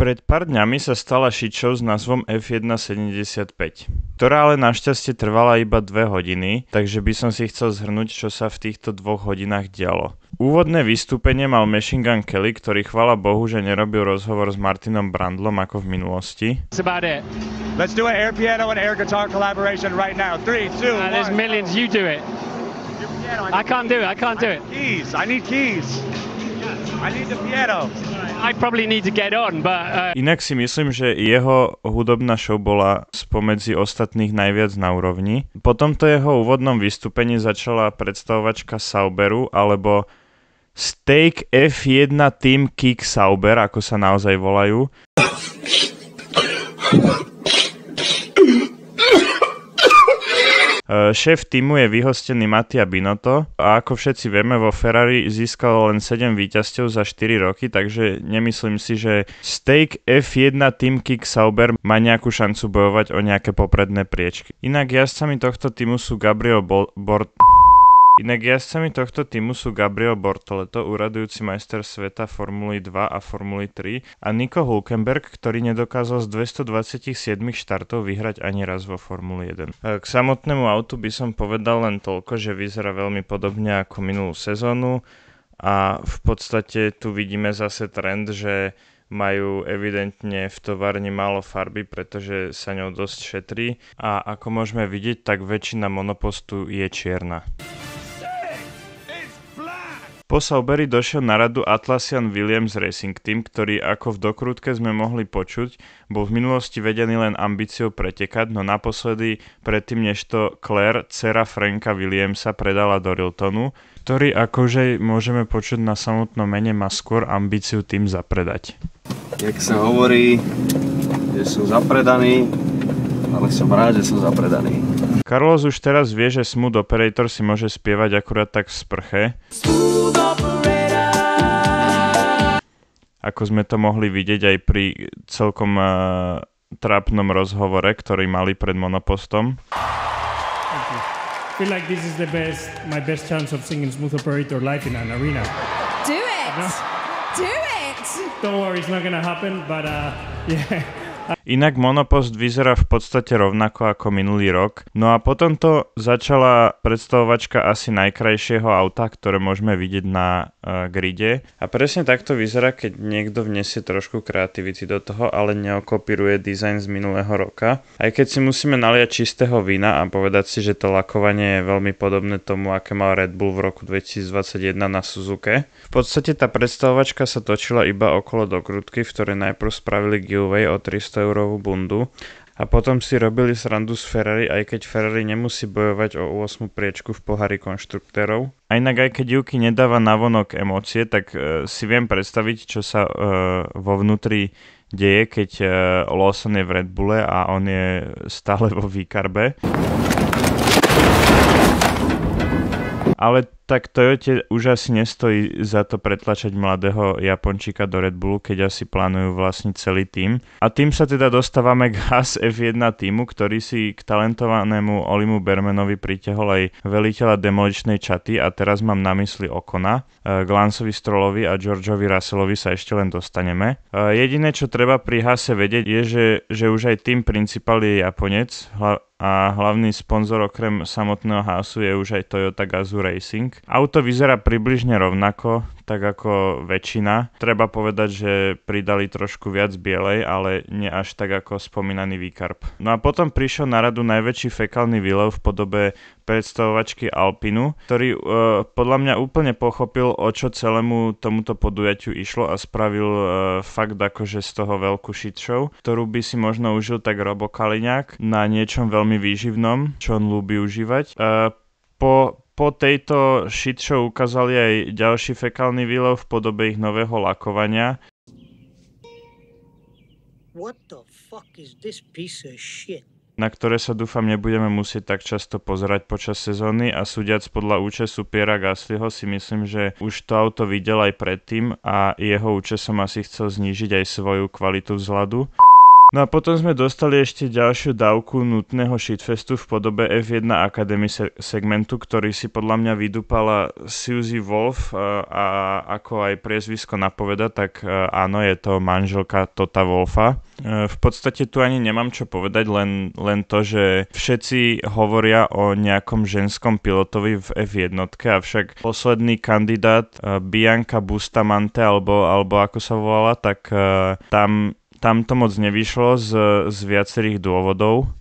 Pred pár dňami sa stala shitshow s názvom F1.75, ktorá ale našťastie trvala iba 2 hodiny, takže by som si chcel zhrnúť, čo sa v týchto 2 hodinách dialo. Úvodné vystúpenie mal Machine Gun Kelly, ktorý chvála Bohu, že nerobil rozhovor s Martinom Brundlom ako v minulosti. That's about it. Let's do an air piano and air guitar collaboration right now. 3, 2, 1. There's millions. You do it. I can't do it. Keys. I need keys. I need the piano. I probably need to get on, but... Inak si myslím, že jeho hudobná show bola spomedzi ostatných najviac na úrovni. Po tomto jeho úvodnom vystúpení začala predstavovačka Sauberu, alebo Steak F1 Team Kick Sauber, ako sa naozaj volajú. Šéf týmu je vyhostený Mattia Binotto a ako všetci vieme, vo Ferrari získal len 7 víťazstiev za 4 roky, takže nemyslím si, že Steak F1 Team Kick Sauber má nejakú šancu bojovať o nejaké popredné priečky. Inak jazdcami tohto týmu sú Gabriel Bortoleto, úradujúci majster sveta Formuly 2 a Formuly 3 a Nico Hülkenberg, ktorý nedokázal z 227 štartov vyhrať ani raz vo Formuli 1. K samotnému autu by som povedal len toľko, že vyzerá veľmi podobne ako minulú sezónu a v podstate tu vidíme zase trend, že majú evidentne v továrni málo farby, pretože sa ňou dosť šetrí a ako môžeme vidieť, tak väčšina monopostu je čierna. Po Sauberi došiel na radu Atlassian Williams Racing Team, ktorý, ako v dokrutke sme mohli počuť, bol v minulosti vedený len ambíciou pretekať, no naposledy predtým, než to Claire, dcera Franka Williamsa, predala do Doriltonu, ktorý, akože môžeme počuť na samotnom mene, má skôr ambíciu tým zapredať. Jak sa hovorí, že sú zapredaní, ale som rád, že som zapredaný. Carlos už teraz vie, že Smooth Operator si môže spievať akurát tak v sprche. Ako sme to mohli vidieť aj pri celkom trápnom rozhovore, ktorý mali pred monopostom. I feel like this is my best chance of singing Smooth Operator live in an arena. Do it! No? Do it! Don't worry, it's not gonna happen, but yeah. Inak monopost vyzerá v podstate rovnako ako minulý rok. No a potom to začala predstavovačka asi najkrajšieho auta, ktoré môžeme vidieť na gride. A presne takto vyzerá, keď niekto vniesie trošku kreativity do toho, ale neokopíruje dizajn z minulého roka. Aj keď si musíme naliať čistého vína a povedať si, že to lakovanie je veľmi podobné tomu, aké mal Red Bull v roku 2021 na Suzuke. V podstate tá predstavovačka sa točila iba okolo dokrutky, v ktorej najprv spravili giveaway o 300 eurovú bundu a potom si robili srandu z Ferrari, aj keď Ferrari nemusí bojovať o 8. priečku v pohári konštruktérov. A inak aj keď Yuki nedáva navonok emócie, tak si viem predstaviť, čo sa vo vnútri deje, keď Lawson je v Red Bulle a on je stále vo výkarbe. Ale tak Toyote už asi nestojí za to pretlačať mladého Japončíka do Red Bullu, keď asi plánujú vlastniť celý tím. A tým sa teda dostávame k Haas F1 týmu, ktorý si k talentovanému Olimu Bermanovi pritiahol aj veliteľa demoličnej čaty a teraz mám na mysli Ocona. K Lanceovi Strollovi a Georgeovi Russellovi sa ešte len dostaneme. Jediné, čo treba pri Haase vedieť, je, že už aj tým principál je Japonec a hlavný sponzor okrem samotného Haasu je už aj Toyota Gazoo Racing. Auto vyzerá približne rovnako, tak ako väčšina. Treba povedať, že pridali trošku viac bielej, ale nie až tak ako spomínaný výkarb. No a potom prišiel na radu najväčší fekálny výlev v podobe predstavovačky Alpinu, ktorý podľa mňa úplne pochopil, o čo celému tomuto podujatiu išlo a spravil fakt akože z toho veľkú shit show, ktorú by si možno užil tak Robo Kaliňák na niečom veľmi výživnom, čo on ľúbi užívať. Po tejto shit show ukázali aj ďalší fekálny výlev v podobe ich nového lakovania. What the fuck is this piece of shit? Na ktoré sa dúfam nebudeme musieť tak často pozerať počas sezóny a súdiac podľa účesu Pierra Gaslyho si myslím, že už to auto videl aj predtým a jeho účesom asi chcel znížiť aj svoju kvalitu vzhľadu. No a potom sme dostali ešte ďalšiu dávku nutného shitfestu v podobe F1 Academy segmentu, ktorý si podľa mňa vydúpala Suzy Wolf a ako aj priezvisko napoveda, tak áno, je to manželka Tota Wolfa. V podstate tu ani nemám čo povedať, len to, že všetci hovoria o nejakom ženskom pilotovi v F1, avšak posledný kandidát Bianca Bustamante, alebo ako sa volala, tak tam to moc nevyšlo z viacerých dôvodov.